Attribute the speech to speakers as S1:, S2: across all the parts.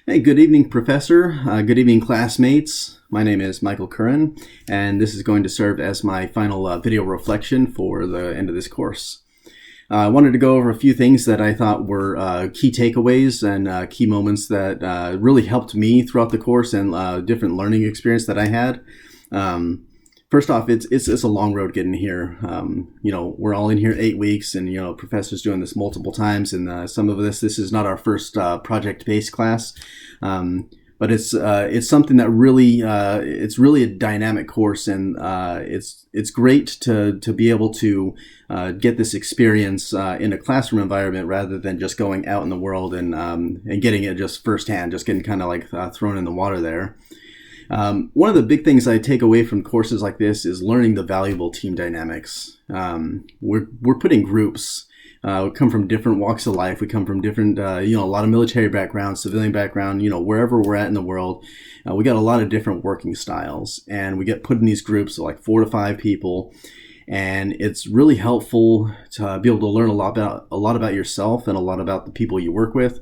S1: Hey, good evening, Professor. Good evening, classmates. My name is Michael Currin, and this is going to serve as my final video reflection for the end of this course. I wanted to go over a few things that I thought were key takeaways and key moments that really helped me throughout the course and different learning experience that I had. First off, it's a long road getting here. We're all in here 8 weeks, and professor's doing this multiple times, and some of this is not our first project-based class, but it's something that really it's really a dynamic course, and it's great to be able to get this experience in a classroom environment rather than just going out in the world and getting it just firsthand, just getting kind of like thrown in the water there. One of the big things I take away from courses like this is learning the valuable team dynamics. We're put in groups. We come from different walks of life. We come from different, a lot of military background, civilian background, wherever we're at in the world. We got a lot of different working styles, and we get put in these groups of like 4 to 5 people. And it's really helpful to be able to learn a lot about yourself and a lot about the people you work with.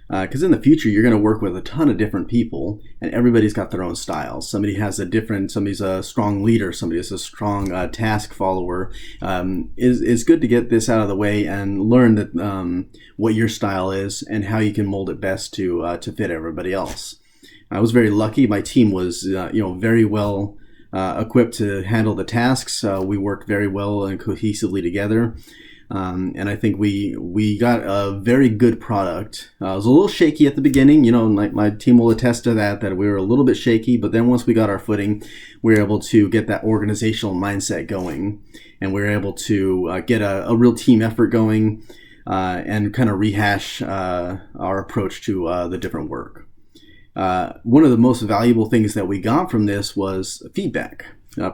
S1: Because in the future, you're going to work with a ton of different people, and everybody's got their own styles. Somebody's a strong leader, somebody's a strong task follower. It's good to get this out of the way and learn that what your style is and how you can mold it best to fit everybody else. I was very lucky. My team was very well equipped to handle the tasks. We worked very well and cohesively together. And I think we got a very good product. It was a little shaky at the beginning, my team will attest to that we were a little bit shaky, but then once we got our footing, we were able to get that organizational mindset going, and we were able to get a real team effort going and kind of rehash our approach to the different work. One of the most valuable things that we got from this was feedback.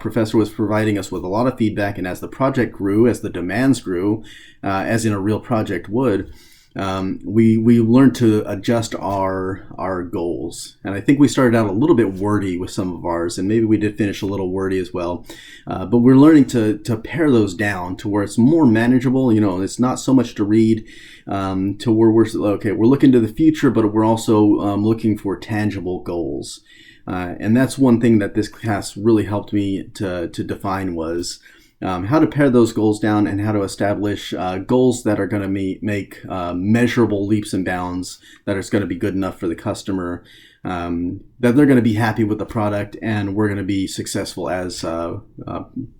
S1: Professor was providing us with a lot of feedback, and as the project grew, as the demands grew, as in a real project would, we learned to adjust our goals. And I think we started out a little bit wordy with some of ours, and maybe we did finish a little wordy as well. But we're learning to pare those down to where it's more manageable. It's not so much to read, to where we're looking to the future, but we're also looking for tangible goals. And that's one thing that this class really helped me to define was how to pare those goals down and how to establish goals that are going to make measurable leaps and bounds that are going to be good enough for the customer, that they're going to be happy with the product, and we're going to be successful as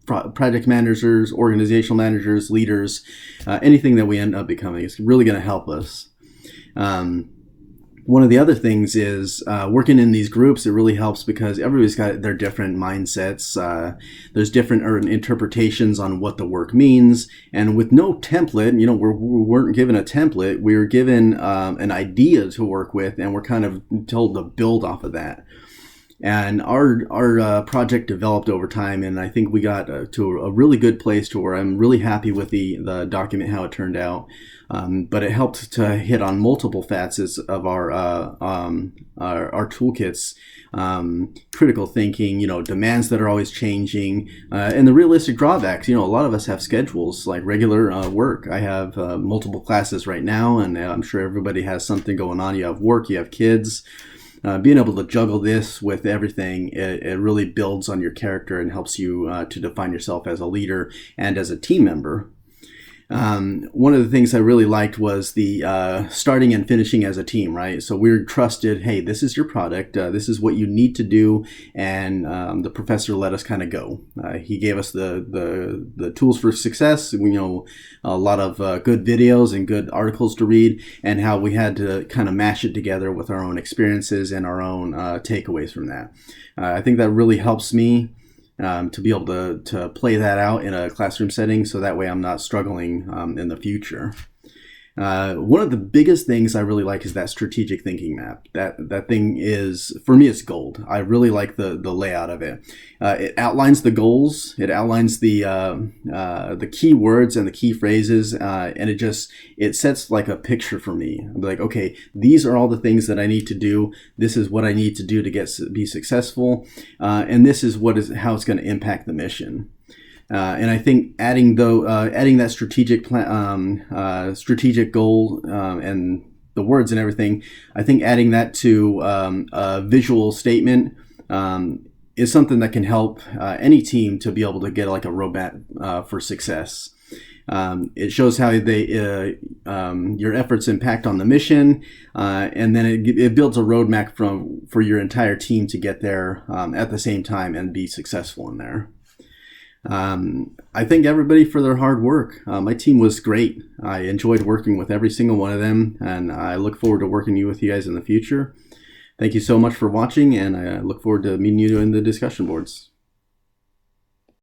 S1: project managers, organizational managers, leaders, anything that we end up becoming. It's really going to help us. One of the other things is working in these groups. It really helps because everybody's got their different mindsets. There's different interpretations on what the work means. And with no template, we weren't given a template. We were given an idea to work with, and we're kind of told to build off of that. And our project developed over time, and I think we got to a really good place to where I'm really happy with the document, how it turned out. But it helped to hit on multiple facets of our toolkits, critical thinking, demands that are always changing, and the realistic drawbacks. A lot of us have schedules like regular work. I have multiple classes right now, and I'm sure everybody has something going on. You have work, you have kids. Being able to juggle this with everything, it really builds on your character and helps you to define yourself as a leader and as a team member. One of the things I really liked was the starting and finishing as a team, right? So we're trusted, hey, this is your product, this is what you need to do, and the professor let us kind of go. He gave us the tools for success, a lot of good videos and good articles to read, and how we had to kind of mash it together with our own experiences and our own takeaways from that. I think that really helps me to be able to play that out in a classroom setting, so that way I'm not struggling in the future. One of the biggest things I really like is that strategic thinking map. That thing is, for me, it's gold. I really like the layout of it. It outlines the goals. It outlines the key words and the key phrases, and it sets like a picture for me. I'm like, okay, these are all the things that I need to do. This is what I need to do to be successful, and this is how it's going to impact the mission. And I think adding that strategic goal and the words and everything, I think adding that to a visual statement is something that can help any team to be able to get like a roadmap for success. It shows how your efforts impact on the mission, and then it builds a roadmap for your entire team to get there at the same time and be successful in there. I thank everybody for their hard work. My team was great. I enjoyed working with every single one of them, and I look forward to working with you guys in the future. Thank you so much for watching, and I look forward to meeting you in the discussion boards.